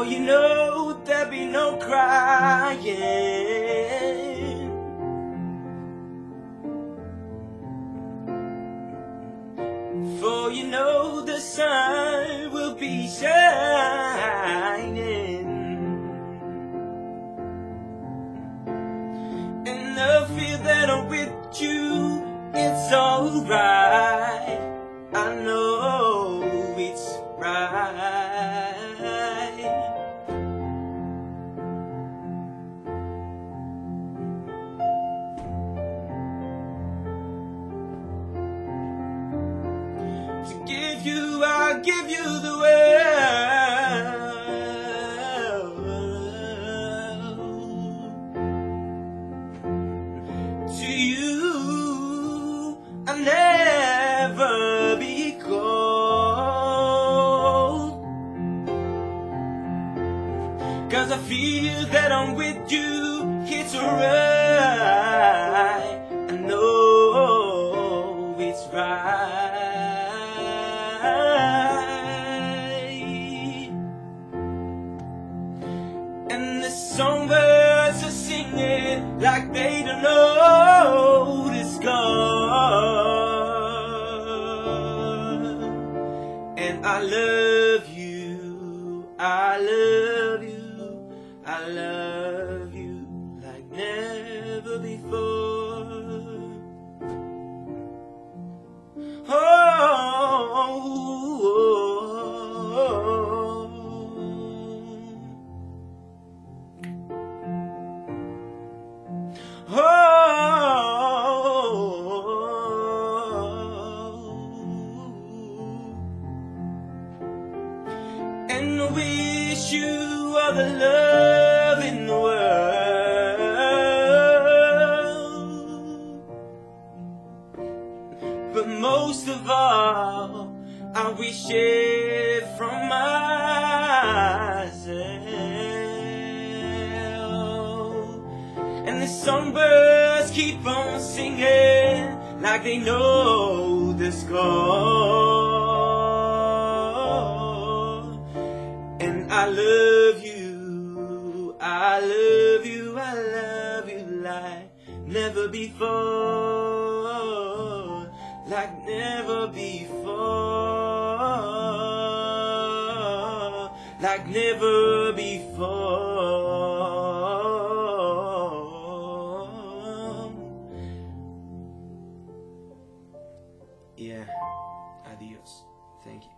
you know there'll be no crying. For you know the sun will be shining, and I feel that I'm with you, it's alright. I know it's right. To give you, I'll give you the world. To you, I'll never be cold, 'cause I feel that I'm with you, it's right. I know it's right. And the songbirds are singing like they don't know the score. And I love you, I love you, I love you like never before. And I wish you all the love in the world, but most of all, I wish it from myself. And the songbirds keep on singing like they know the score. And I love you, I love you, I love you like never before, like never before, like never before. Yeah, adios. Thank you.